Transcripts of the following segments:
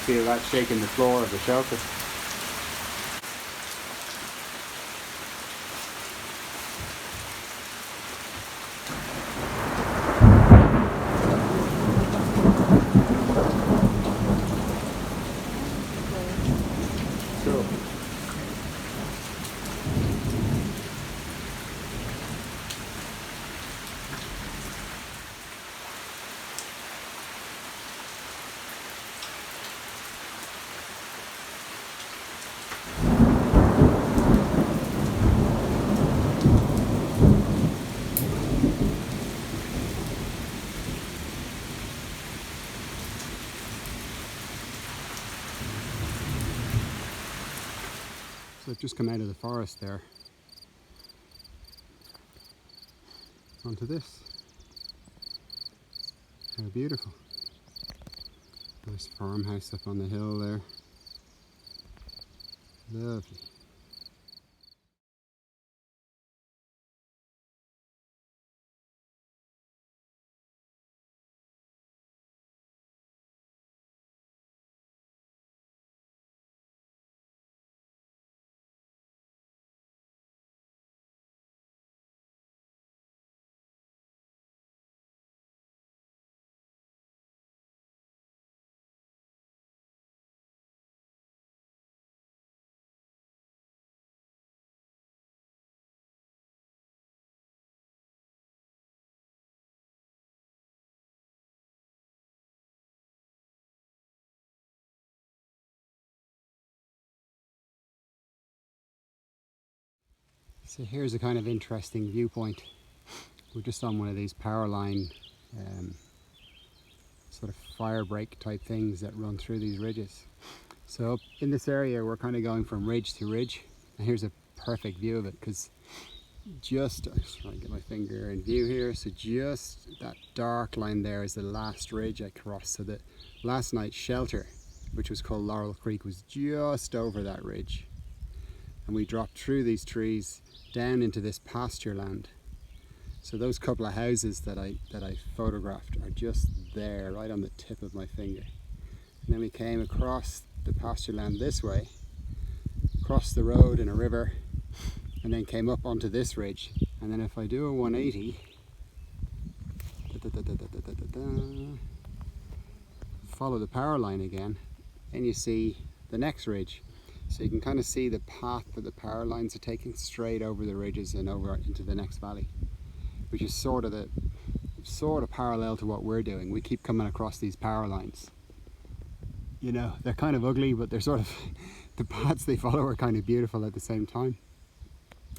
feel that shaking the floor of the shelter. Cool. So I've just come out of the forest there onto this. How beautiful. Nice farmhouse up on the hill there. Lovely. So here's a kind of interesting viewpoint. We're just on one of these power line sort of fire break type things that run through these ridges. So in this area we're kind of going from ridge to ridge, and here's a perfect view of it, because I'm just trying to get my finger in view here, so just that dark line there is the last ridge I crossed. So that last night's shelter, which was called Laurel Creek, was just over that ridge, and we dropped through these trees down into this pasture land. So those couple of houses that I photographed are just there, right on the tip of my finger. And then we came across the pasture land this way, crossed the road in a river, and then came up onto this ridge. And then if I do a 180, follow the power line again, and you see the next ridge. So you can kind of see the path that the power lines are taking straight over the ridges and over into the next valley, which is sort of parallel to what we're doing. We keep coming across these power lines. You know, they're kind of ugly, but they're sort of, the paths they follow are kind of beautiful at the same time.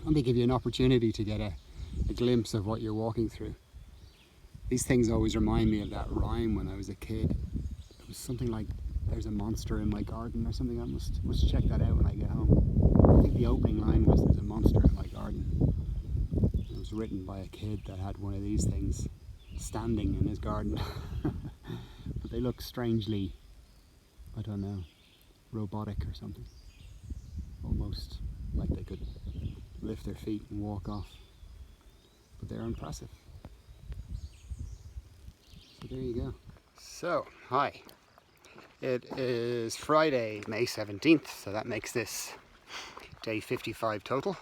And they give you an opportunity to get a glimpse of what you're walking through. These things always remind me of that rhyme when I was a kid. It was something like, "There's a monster in my garden," or something. I must check that out when I get home. I think the opening line was, "There's a monster in my garden." It was written by a kid that had one of these things standing in his garden. But they look strangely, I don't know, robotic or something. Almost like they could lift their feet and walk off. But they're impressive. So there you go. So, hi. It is Friday, May 17th, so that makes this day 55 total.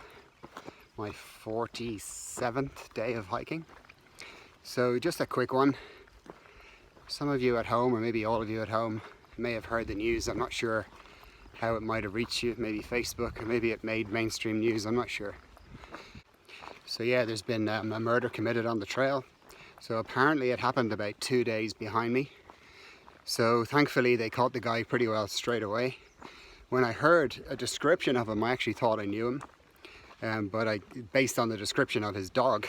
My 47th day of hiking. So just a quick one. Some of you at home, or maybe all of you at home, may have heard the news. I'm not sure how it might have reached you. Maybe Facebook, or maybe it made mainstream news. I'm not sure. So yeah, there's been a murder committed on the trail. So apparently it happened about 2 days behind me. So thankfully they caught the guy pretty well straight away. When I heard a description of him, I actually thought I knew him. But based on the description of his dog,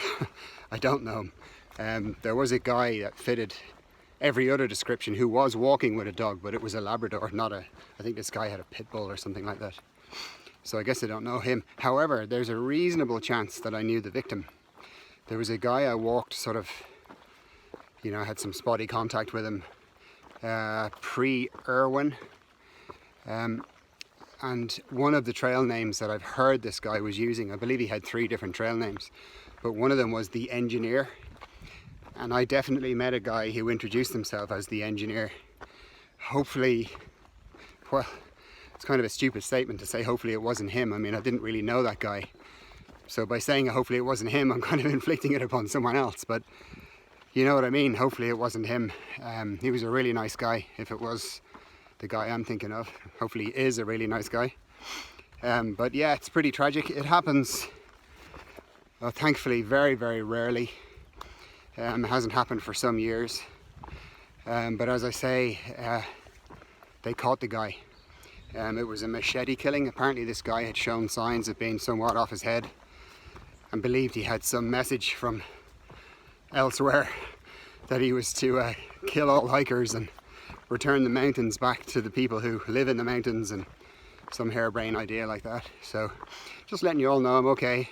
I don't know him. There was a guy that fitted every other description who was walking with a dog, but it was a Labrador, I think this guy had a pit bull or something like that. So I guess I don't know him. However, there's a reasonable chance that I knew the victim. There was a guy I walked sort of, you know, I had some spotty contact with him pre-Irwin. And one of the trail names that I've heard this guy was using, I believe he had 3 different trail names, but one of them was the Engineer. And I definitely met a guy who introduced himself as the Engineer. Hopefully well, it's kind of a stupid statement to say hopefully it wasn't him. I mean, I didn't really know that guy. So by saying hopefully it wasn't him, I'm kind of inflicting it upon someone else. But you know what I mean, hopefully it wasn't him. He was a really nice guy, if it was the guy I'm thinking of. Hopefully he is a really nice guy. But yeah, it's pretty tragic. It happens, well, thankfully, very, very rarely. It hasn't happened for some years. But as I say, they caught the guy. It was a machete killing. Apparently this guy had shown signs of being somewhat off his head and believed he had some message from elsewhere that he was to kill all hikers and return the mountains back to the people who live in the mountains, and some harebrained idea like that. So just letting you all know I'm okay.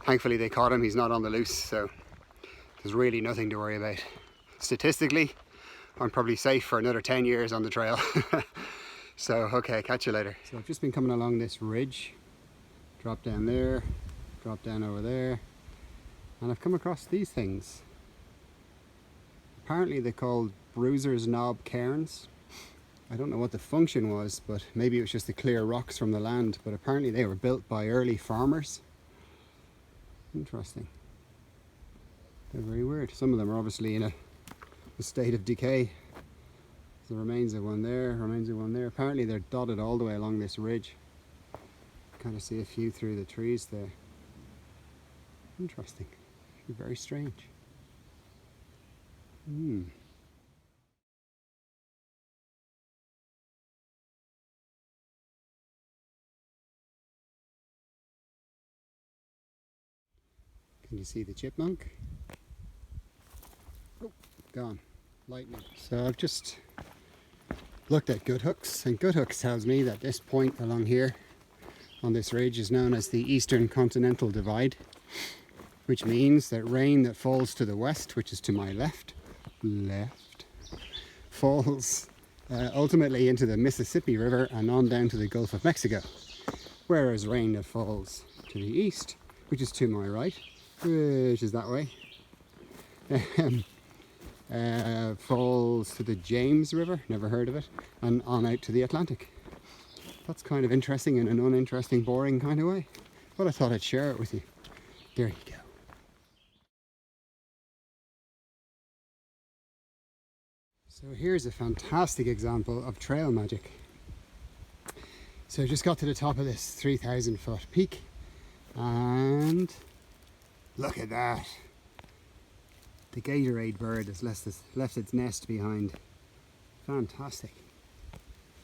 Thankfully they caught him. He's not on the loose, so there's really nothing to worry about. Statistically, I'm probably safe for another 10 years on the trail. So okay, catch you later. So I've just been coming along this ridge, drop down there, drop down over there, and I've come across these things. Apparently they're called Bruiser's Knob cairns. I don't know what the function was, but maybe it was just to clear rocks from the land, but apparently they were built by early farmers. Interesting. They're very weird. Some of them are obviously in a state of decay. There's the remains of one there, remains of one there. Apparently they're dotted all the way along this ridge. Kind of see a few through the trees there. Interesting. Very strange. Can you see the chipmunk? Oh, gone. Lightning. So I've just looked at gut hooks, and gut hooks tells me that this point along here on this ridge is known as the Eastern Continental Divide, which means that rain that falls to the west, which is to my left, falls ultimately into the Mississippi River and on down to the Gulf of Mexico, whereas rain that falls to the east, which is to my right, which is that way, falls to the James River, never heard of it, and on out to the Atlantic. That's kind of interesting in an uninteresting, boring kind of way, but I thought I'd share it with you. There you go. So here's a fantastic example of trail magic. So I just got to the top of this 3,000 foot peak, and look at that. The Gatorade bird has left its nest behind. Fantastic.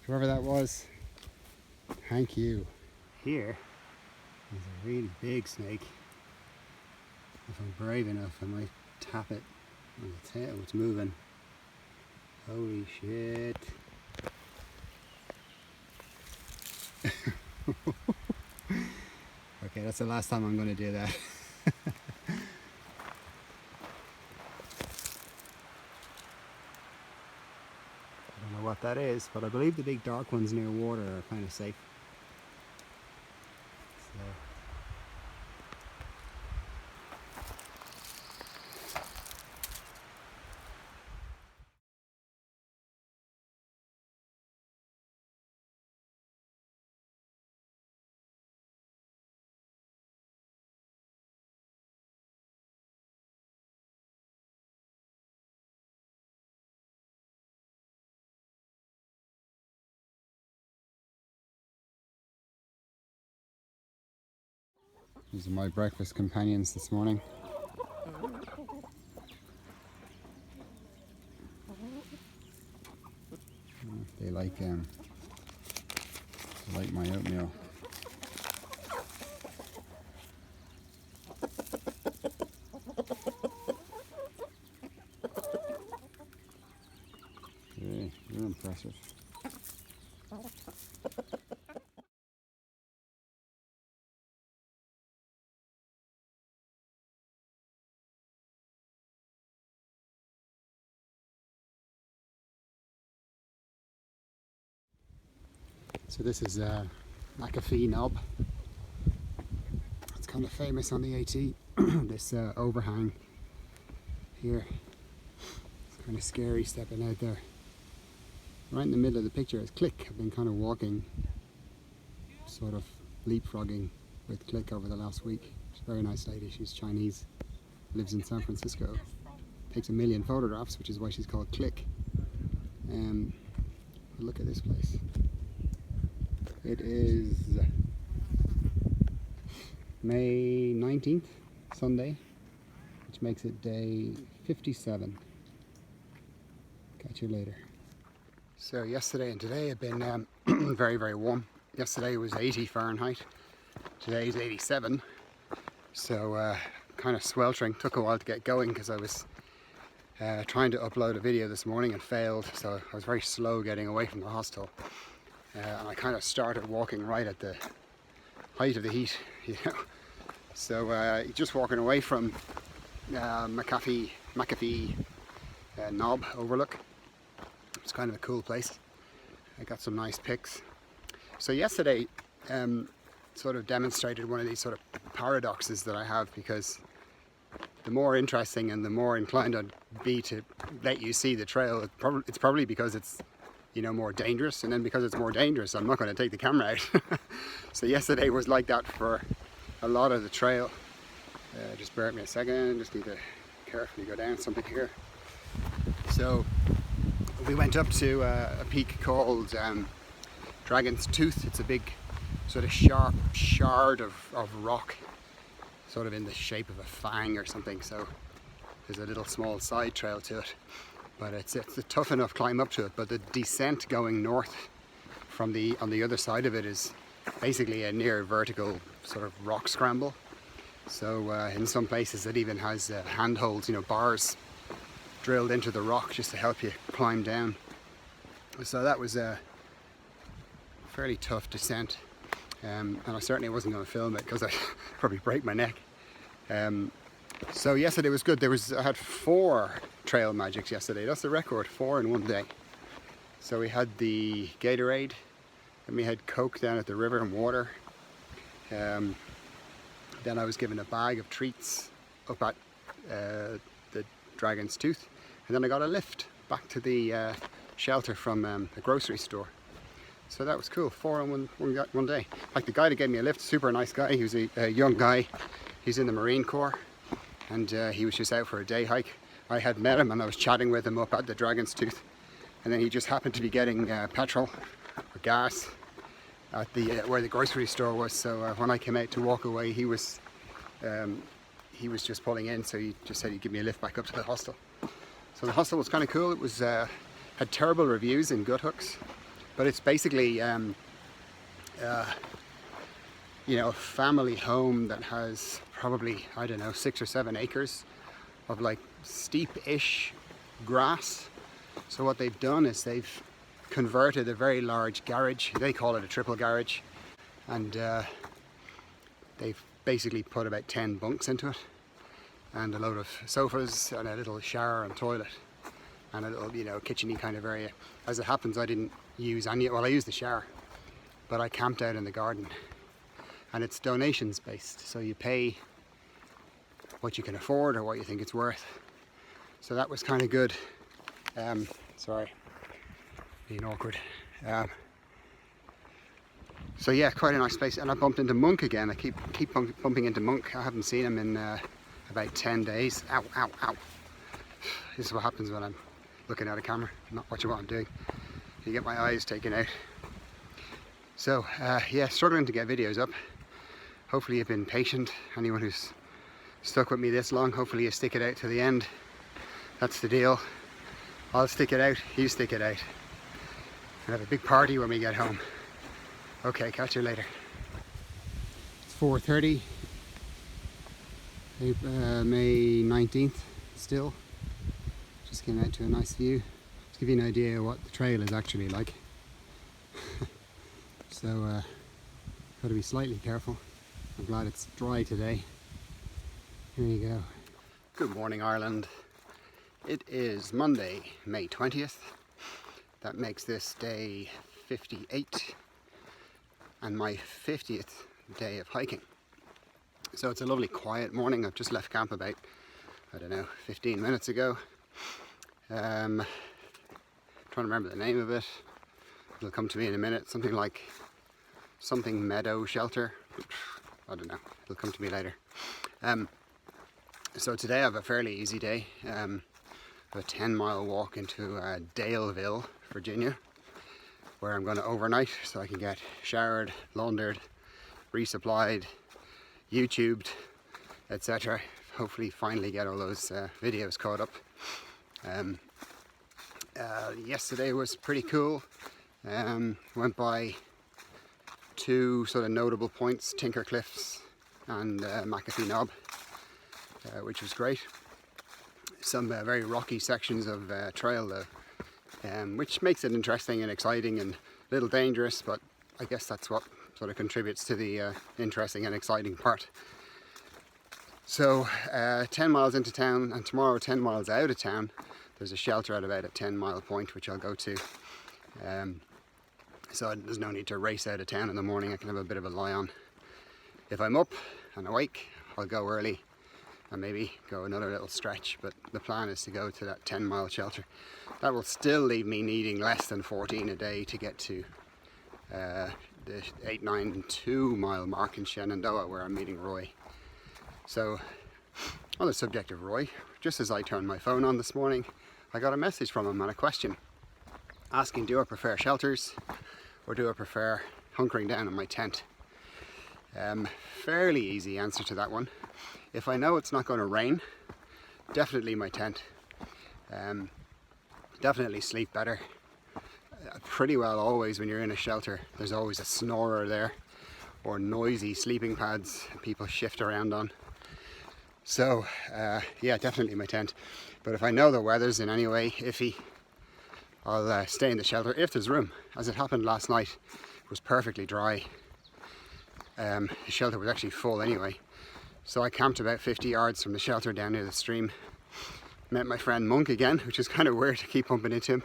Whoever that was, thank you. Here is a really big snake. If I'm brave enough, I might tap it on the tail. It's moving. Holy shit. Okay, that's the last time I'm going to do that. I don't know what that is, but I believe the big dark ones near water are kind of safe. These are my breakfast companions this morning. They like my oatmeal. Okay, you're impressive. So this is McAfee Knob. It's kind of famous on the AT. This overhang here. It's kind of scary stepping out there. Right in the middle of the picture is Click. I've been kind of walking, sort of leapfrogging with Click over the last week. She's a very nice lady. She's Chinese, lives in San Francisco, takes 1 million photographs, which is why she's called Click. Look at this place. It is May 19th, Sunday, which makes it day 57. Catch you later. So yesterday and today have been very, very warm. Yesterday was 80 Fahrenheit. Today is 87. So kind of sweltering. Took a while to get going because I was trying to upload a video this morning and failed. So I was very slow getting away from the hostel. And I kind of started walking right at the height of the heat, you know. So just walking away from McAfee Knob overlook. It's kind of a cool place. I got some nice pics. So yesterday sort of demonstrated one of these sort of paradoxes that I have, because the more interesting and the more inclined I'd be to let you see the trail, it's probably because it's, you know, more dangerous, and then because it's more dangerous I'm not going to take the camera out. So yesterday was like that for a lot of the trail. Just bear with me a second, just need to carefully go down something here. So we went up to a peak called Dragon's Tooth. It's a big sort of sharp shard of rock, sort of in the shape of a fang or something. So there's a little small side trail to it, but it's a tough enough climb up to it. But the descent going north from on the other side of it is basically a near vertical sort of rock scramble. So in some places it even has handholds, you know, bars drilled into the rock just to help you climb down. So that was a fairly tough descent, and I certainly wasn't going to film it because I'd probably break my neck. So yesterday was good. I had 4 trail magics yesterday. That's the record, 4 in one day. So we had the Gatorade, and we had Coke down at the river and water. Then I was given a bag of treats up at the Dragon's Tooth, and then I got a lift back to the shelter from the grocery store. So that was cool. 4 in one day. Like the guy that gave me a lift, super nice guy. He was a young guy. He's in the Marine Corps, and he was just out for a day hike. I had met him and I was chatting with him up at the Dragon's Tooth, and then he just happened to be getting petrol or gas at the where the grocery store was. So when I came out to walk away, he was just pulling in, so he just said he'd give me a lift back up to the hostel. So the hostel was kind of cool. It was had terrible reviews in Guthooks, but it's basically you know, a family home that has probably, I don't know, 6 or 7 acres of like steep-ish grass. So what they've done is they've converted a very large garage, they call it a triple garage, and they've basically put about 10 bunks into it, and a load of sofas and a little shower and toilet and a little, you know, kitchen-y kind of area. As it happens, I didn't use any, well, I used the shower, but I camped out in the garden, and it's donations based, so you pay what you can afford or what you think it's worth. So that was kind of good. Sorry, being awkward. So yeah, quite a nice place. And I bumped into Monk again. I keep bumping into Monk. I haven't seen him in about 10 days. Ow, ow, ow. This is what happens when I'm looking at a camera, not watching what I'm doing. You get my eyes taken out. So yeah, struggling to get videos up. Hopefully you've been patient. Anyone who's stuck with me this long, hopefully you stick it out to the end. That's the deal. I'll stick it out, you stick it out. We'll have a big party when we get home. Okay, catch you later. It's 4:30, May 19th still. Just came out to a nice view. Just give you an idea of what the trail is actually like. So, got to be slightly careful. I'm glad it's dry today. Here you go. Good morning, Ireland. It is Monday, May 20th. That makes this day 58 and my 50th day of hiking. So it's a lovely quiet morning. I've just left camp about, I don't know, 15 minutes ago. trying to remember the name of it. It'll come to me in a minute. Something like something meadow shelter. I don't know. It'll come to me later. So today I have a fairly easy day. I have a 10-mile walk into Daleville, Virginia, where I'm going to overnight so I can get showered, laundered, resupplied, YouTubed, etc. Hopefully finally get all those videos caught up. Yesterday was pretty cool. Went by two sort of notable points, Tinker Cliffs and McAfee Knob, which was great. Some very rocky sections of trail though, which makes it interesting and exciting and a little dangerous, but I guess that's what sort of contributes to the interesting and exciting part. So 10 miles into town, and tomorrow 10 miles out of town there's a shelter at about a 10-mile point which I'll go to. So there's no need to race out of town in the morning. I can have a bit of a lie on. If I'm up and awake, I'll go early and maybe go another little stretch, but the plan is to go to that 10-mile shelter. That will still leave me needing less than 14 a day to get to the 892-mile mark in Shenandoah, where I'm meeting Roy. So on the subject of Roy, just as I turned my phone on this morning, I got a message from him and a question asking, do I prefer shelters or do I prefer hunkering down in my tent? Fairly easy answer to that one. If I know it's not going to rain, definitely my tent. Definitely sleep better. Pretty well always when you're in a shelter, there's always a snorer there or noisy sleeping pads people shift around on. So yeah, definitely my tent. But if I know the weather's in any way iffy, I'll stay in the shelter if there's room. As it happened last night, it was perfectly dry. The shelter was actually full anyway. So I camped about 50 yards from the shelter down near the stream. Met my friend Monk again, which is kind of weird to keep bumping into him.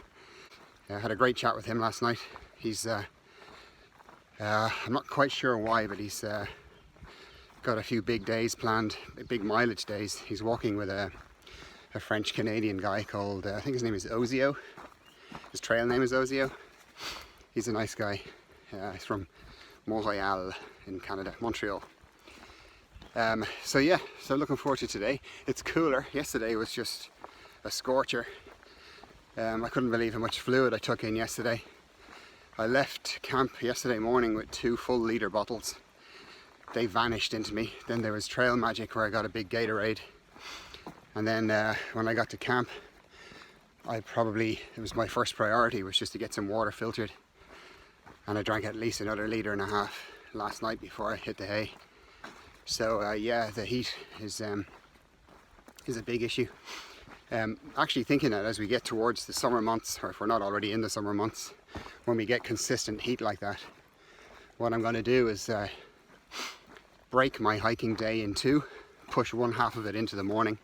I had a great chat with him last night. He's, I'm not quite sure why, but he's got a few big days planned, big mileage days. He's walking with a French-Canadian guy called, I think his name is Ozio. His trail name is Ozio. He's a nice guy. He's from Montreal in Canada, Montreal. So yeah, so looking forward to today. It's cooler. Yesterday was just a scorcher. I couldn't believe how much fluid I took in yesterday. I left camp yesterday morning with 2 full-litre bottles. They vanished into me. Then there was Trail Magic where I got a big Gatorade. And then when I got to camp, it was my first priority was just to get some water filtered. And I drank at least another 1.5 litres last night before I hit the hay. So yeah, the heat is a big issue. Actually thinking that as we get towards the summer months, or if we're not already in the summer months, when we get consistent heat like that, what I'm going to do is break my hiking day in 2, push one half of it into the morning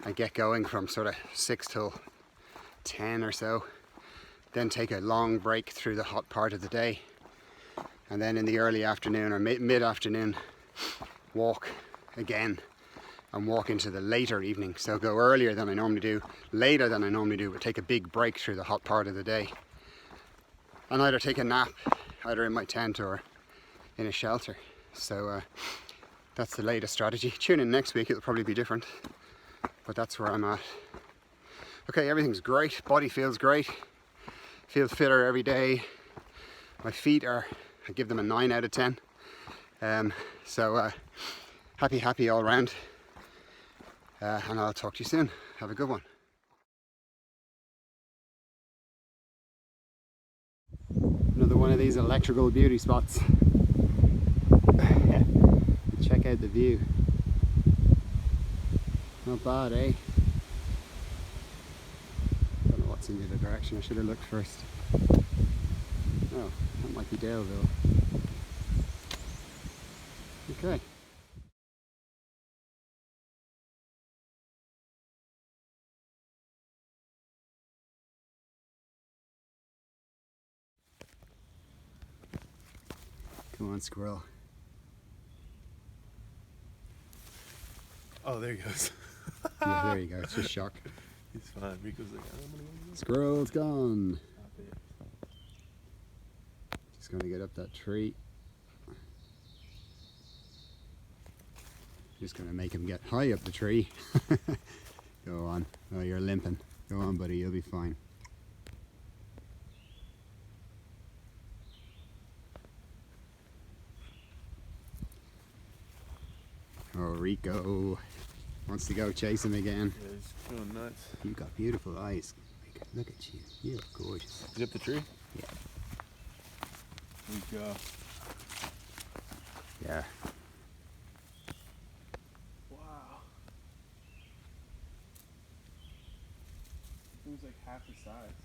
and get going from sort of 6 till 10 or so, then take a long break through the hot part of the day, and then in the early afternoon or mid-afternoon walk again and walk into the later evening. So go earlier than I normally do, later than I normally do, but take a big break through the hot part of the day and either take a nap either in my tent or in a shelter. So that's the latest strategy. Tune in next week, it'll probably be different, but that's where I'm at. Okay, everything's great, body feels great, feel fitter every day. My feet I give them a 9 out of 10. So happy all round, and I'll talk to you soon. Have a good one. Another one of these electrical beauty spots. Check out the view. Not bad, eh? Don't know what's in the other direction. I should have looked first. Oh, that might be Daleville. Okay. Come on, squirrel. Oh, there he goes. Yeah, there you go. It's just shock. He's fine. Rico's like, I'm gonna go. Squirrel's gone. Just gonna get up that tree. Just gonna make him get high up the tree. Go on. Oh, you're limping. Go on, buddy. You'll be fine. Oh, Rico wants to go chase him again. Yeah, he's going nuts. You've got beautiful eyes. Look at you. You look gorgeous. You up the tree? Yeah. Rico. Yeah. Wow. It was like half the size.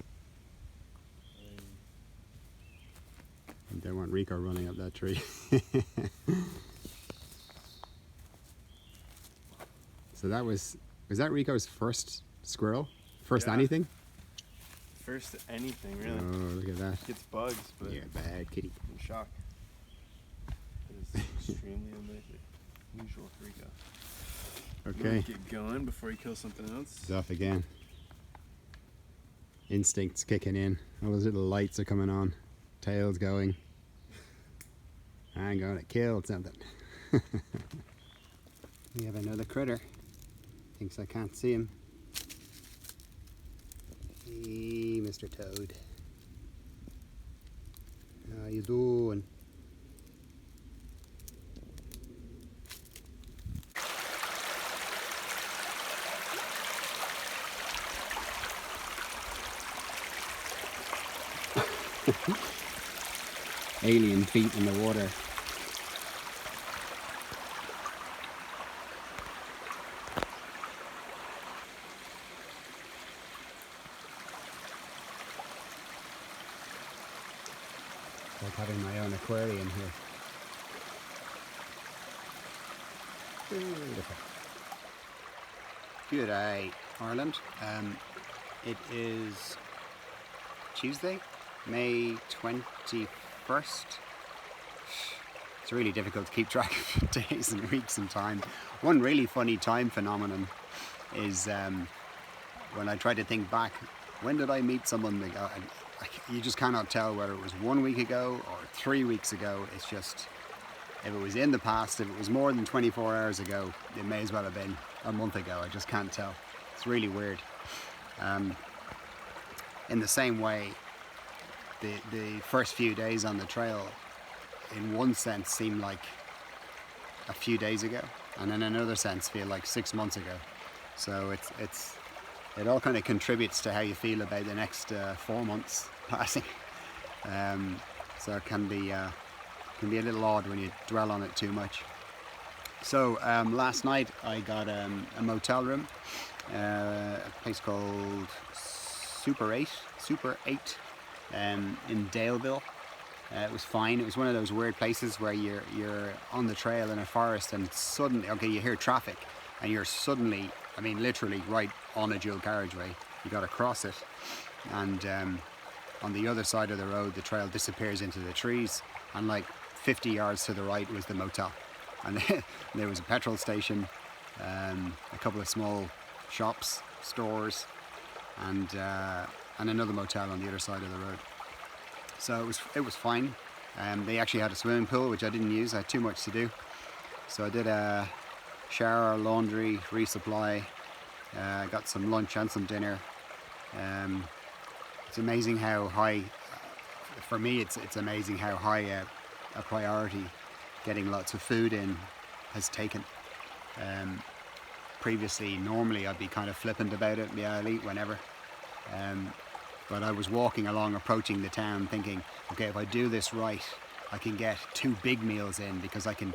I don't want Rico running up that tree. So that was that Rico's first squirrel? First anything? First anything, really. Oh, look at that. Gets bugs, but You're a bad kitty. I'm shocked. It is extremely unusual for Rico. Okay. Get going before he kills something else. He's off again. Instincts kicking in. All those little lights are coming on. Tail's going. I'm gonna kill something. We have another critter. Thinks I can't see him. Hey, Mr. Toad. How you doing? Alien feet in the water. Like having my own aquarium here. Beautiful. Good day, Ireland. It is Tuesday, May 21st. It's really difficult to keep track of days and weeks and time. One really funny time phenomenon is when I try to think back, when did I meet someone that you just cannot tell whether it was 1 week ago or 3 weeks ago. It's just, if it was in the past, if it was more than 24 hours ago, it may as well have been a month ago. I just can't tell. It's really weird. In the same way, the first few days on the trail, in one sense, seem like a few days ago, and in another sense, feel like 6 months ago. So it all kind of contributes to how you feel about the next 4 months passing. So it can be a little odd when you dwell on it too much. So last night I got a motel room, a place called Super 8 in Daleville. It was fine. It was one of those weird places where you're on the trail in a forest and suddenly, okay, you hear traffic and you're suddenly, I mean literally right on a dual carriageway. You got to cross it, and on the other side of the road the trail disappears into the trees, and like 50 yards to the right was the motel, and there was a petrol station, a couple of small shops, stores, and another motel on the other side of the road. So it was fine. They actually had a swimming pool, which I didn't use. I had too much to do, so I did a shower, laundry, resupply, got some lunch and some dinner. It's amazing how high, for me it's amazing how high a priority getting lots of food in has taken. Previously, normally I'd be kind of flippant about it. Yeah, I'll eat whenever. But I was walking along, approaching the town, thinking, okay, if I do this right, I can get 2 big meals in, because I can,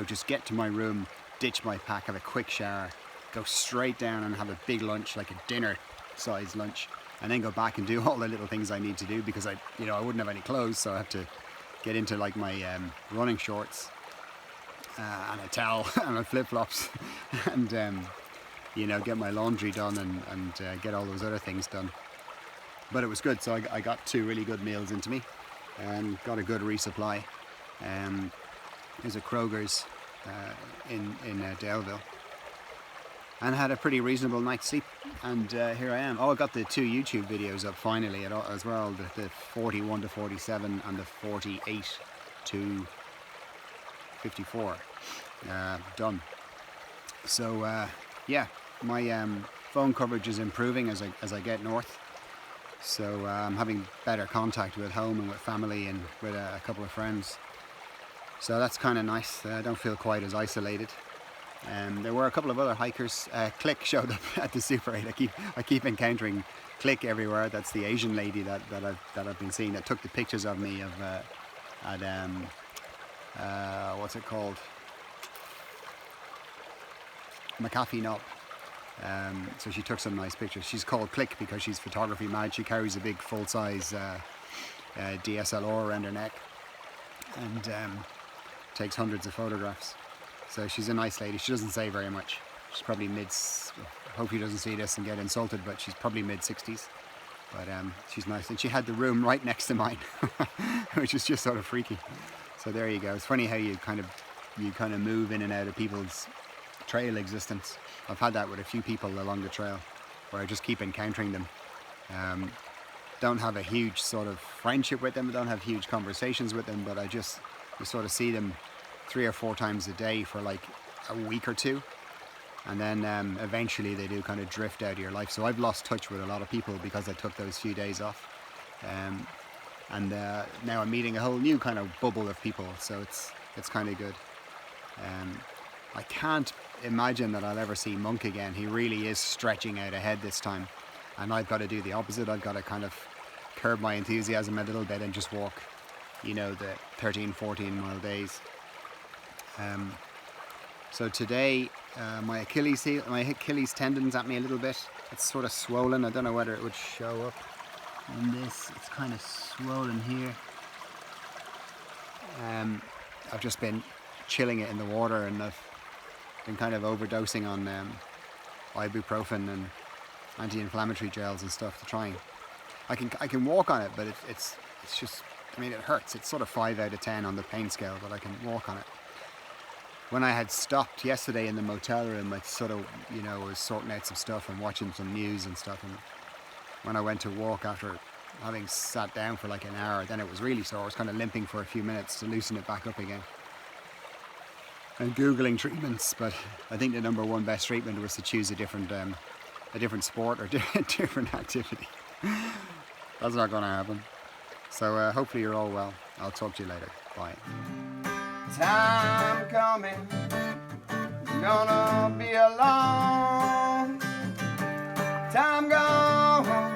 just get to my room, ditch my pack, have a quick shower, go straight down and have a big lunch, like a dinner-sized lunch, and then go back and do all the little things I need to do, because I wouldn't have any clothes, so I have to get into like my running shorts and a towel and my flip-flops, and get my laundry done and get all those other things done. But it was good, so I got 2 really good meals into me and got a good resupply. There's a Kroger's in Daleville, and had a pretty reasonable night's sleep. And here I am. Oh, I got the 2 YouTube videos up finally as well, the 41 to 47 and the 48 to 54 done. So yeah, my phone coverage is improving as I get north. So I'm having better contact with home and with family and with a couple of friends. So that's kind of nice. I don't feel quite as isolated. There were a couple of other hikers. Click showed up at the Super 8. I keep encountering Click everywhere. That's the Asian lady that I've been seeing that took the pictures of me at what's it called? McAfee Knob. So she took some nice pictures. She's called Click because she's photography mad. She carries a big full-size DSLR around her neck and takes hundreds of photographs. So she's a nice lady. She doesn't say very much. She's probably hope he doesn't see this and get insulted, but she's probably mid-60s. But she's nice. And she had the room right next to mine, which is just sort of freaky. So there you go. It's funny how you kind of move in and out of people's trail existence. I've had that with a few people along the trail where I just keep encountering them. Don't have a huge sort of friendship with them, don't have huge conversations with them, but you sort of see them 3 or 4 times a day for like a week or 2, and then eventually they do kind of drift out of your life. So I've lost touch with a lot of people because I took those few days off, and now I'm meeting a whole new kind of bubble of people, so it's kind of good. I can't imagine that I'll ever see Monk again. He really is stretching out ahead this time, and I've got to do the opposite. I've got to kind of curb my enthusiasm a little bit and just walk, you know, the 13-14 mile days. So today my Achilles tendon's at me a little bit. It's sort of swollen. I don't know whether it would show up in this. It's kind of swollen here. I've just been chilling it in the water, and I've been kind of overdosing on ibuprofen and anti-inflammatory gels and stuff to try and I can walk on it, but it's just, I mean, it hurts. It's sort of 5 out of 10 on the pain scale, but I can walk on it. When I had stopped yesterday in the motel room, I sort of, you know, was sorting out some stuff and watching some news and stuff, and when I went to walk after having sat down for like an hour, then it was really sore. I was kind of limping for a few minutes to loosen it back up again. And Googling treatments, but I think the number 1 best treatment was to choose a different sport or different activity. That's not going to happen. So hopefully you're all well. I'll talk to you later. Bye. Time coming, gonna be a long time gone.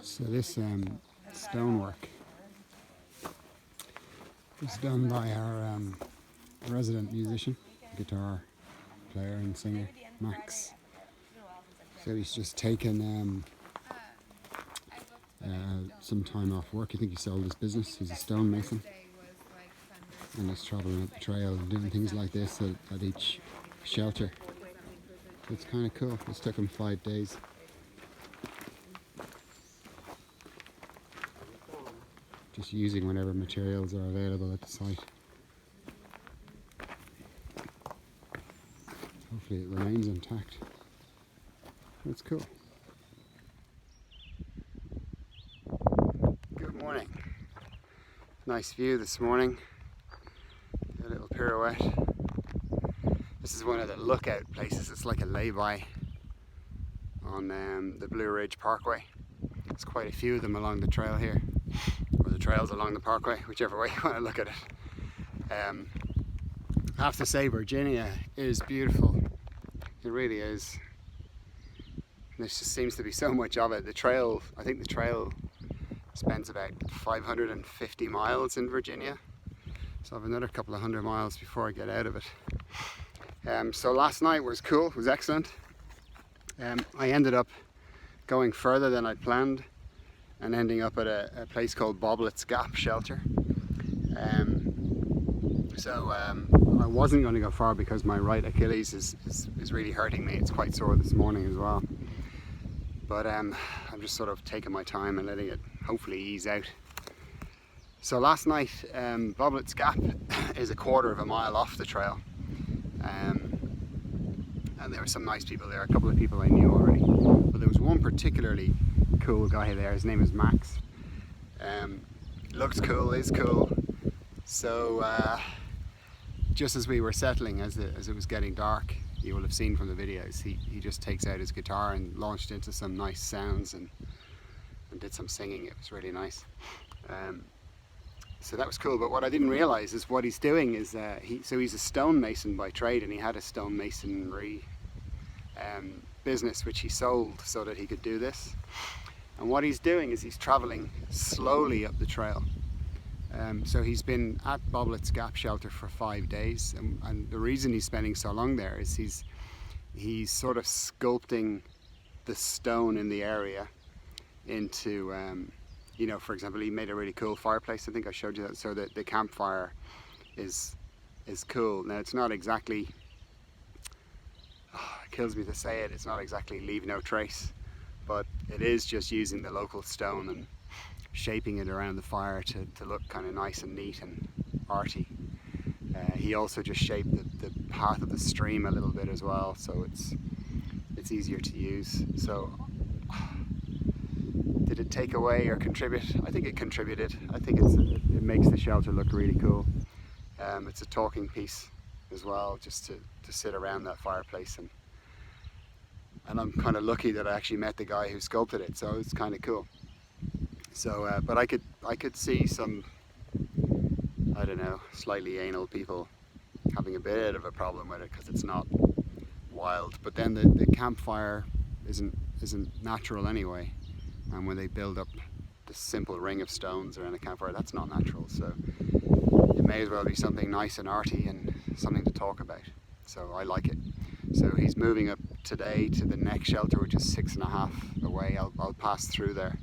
So this stonework was done by our resident musician, guitar player and singer, Max. So he's just taken some time off work. I think he sold his business. He's a stonemason, and he's travelling up the trail and doing things like this at each shelter. So it's kind of cool. This took him 5 days. Just using whatever materials are available at the site. Hopefully it remains intact. That's cool. Good morning. Nice view this morning. A little pirouette. This is one of the lookout places. It's like a lay-by on the Blue Ridge Parkway. There's quite a few of them along the trail here. Or the trails along the parkway, whichever way you want to look at it. I have to say, Virginia is beautiful. It really is. There just seems to be so much of it. The trail, I think the trail spends about 550 miles in Virginia. So I have another couple of 100 miles before I get out of it. So last night was cool, it was excellent. I ended up going further than I'd planned and ending up at a place called Boblett's Gap Shelter. I wasn't going to go far because my right Achilles is really hurting me. It's quite sore this morning as well. But I'm just sort of taking my time and letting it hopefully ease out. So last night, Boblett's Gap is a quarter of a mile off the trail. And there were some nice people there, a couple of people I knew already. But there was one particularly cool guy there, his name is Max. Looks cool, is cool. So just as we were settling, as it was getting dark, you will have seen from the videos, he just takes out his guitar and launched into some nice sounds and did some singing. It was really nice. So that was cool, but what I didn't realize is what he's doing is he's a stonemason by trade, and he had a stonemasonry business which he sold so that he could do this. And what he's doing is he's traveling slowly up the trail. So he's been at Boblett's Gap shelter for 5 days, and the reason he's spending so long there is he's sort of sculpting the stone in the area into you know, for example, he made a really cool fireplace. I think I showed you that. So that the campfire is cool. Now it's not exactly, it kills me to say it, it's not exactly leave no trace, but it is just using the local stone and shaping it around the fire to look kind of nice and neat and arty. He also just shaped the path of the stream a little bit as well, so it's easier to use. So did it take away or contribute? I think it contributed. I think it makes the shelter look really cool. It's a talking piece as well, just to sit around that fireplace, and I'm kind of lucky that I actually met the guy who sculpted it, so it's kind of cool. So, but I could see some, I don't know, slightly anal people having a bit of a problem with it because it's not wild. But then the campfire isn't natural anyway, and when they build up the simple ring of stones around a campfire, that's not natural. So it may as well be something nice and arty and something to talk about. So I like it. So he's moving up today to the next shelter, which is 6.5 away. I'll pass through there.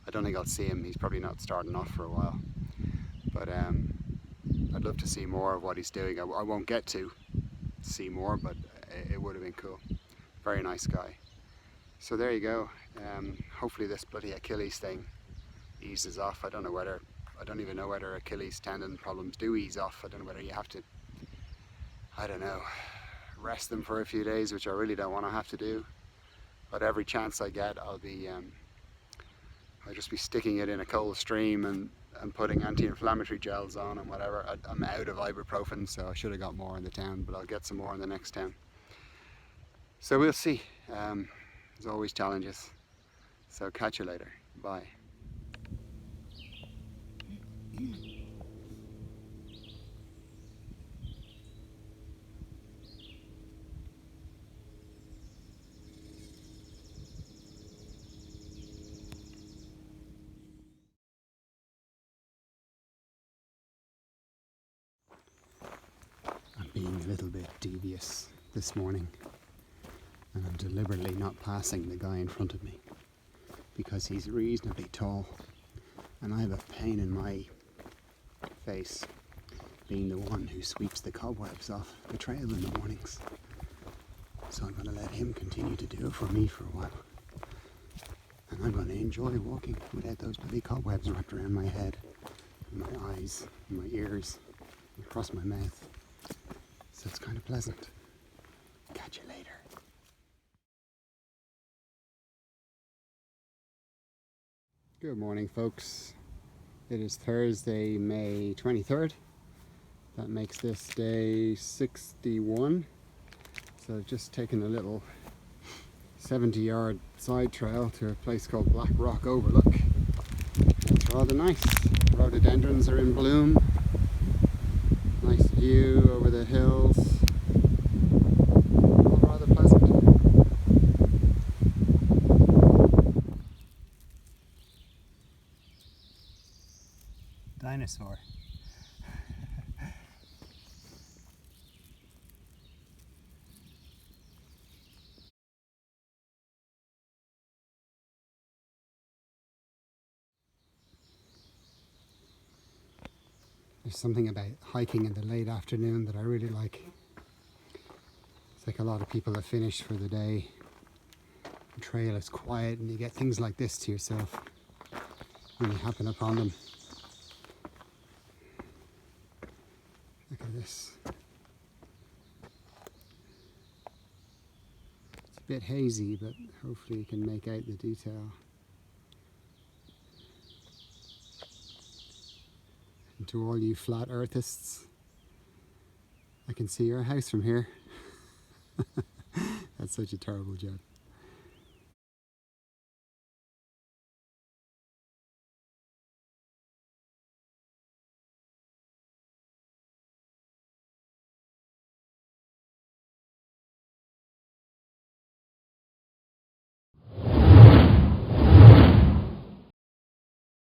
I don't think I'll see him. He's probably not starting off for a while. But I'd love to see more of what he's doing. I won't get to see more, but it would have been cool. Very nice guy. So there you go. Hopefully this bloody Achilles thing eases off. I don't even know whether Achilles tendon problems do ease off. I don't know whether you have to, I don't know, rest them for a few days, which I really don't want to have to do. But every chance I get, I'll just be sticking it in a cold stream and putting anti-inflammatory gels on and whatever. I'm out of ibuprofen, so I should have got more in the town, but I'll get some more in the next town. So we'll see. There's always challenges. So catch you later. Bye. I'm being a little bit devious this morning, and I'm deliberately not passing the guy in front of me because he's reasonably tall, and I have a pain in my face being the one who sweeps the cobwebs off the trail in the mornings. So I'm going to let him continue to do it for me for a while, and I'm going to enjoy walking without those bloody cobwebs wrapped around my head, and my eyes, and my ears, and across my mouth. So it's kind of pleasant. Catch you later. Good morning, folks. It is Thursday, May 23rd. That makes this day 61. So I've just taken a little 70-yard side trail to a place called Black Rock Overlook. It's rather nice. Rhododendrons are in bloom. Nice view over the hills. All rather pleasant. Dinosaur. There's something about hiking in the late afternoon that I really like. It's like a lot of people have finished for the day. The trail is quiet and you get things like this to yourself when you happen upon them. Look at this. It's a bit hazy, but hopefully you can make out the detail. And to all you flat earthists, I can see your house from here. That's such a terrible joke.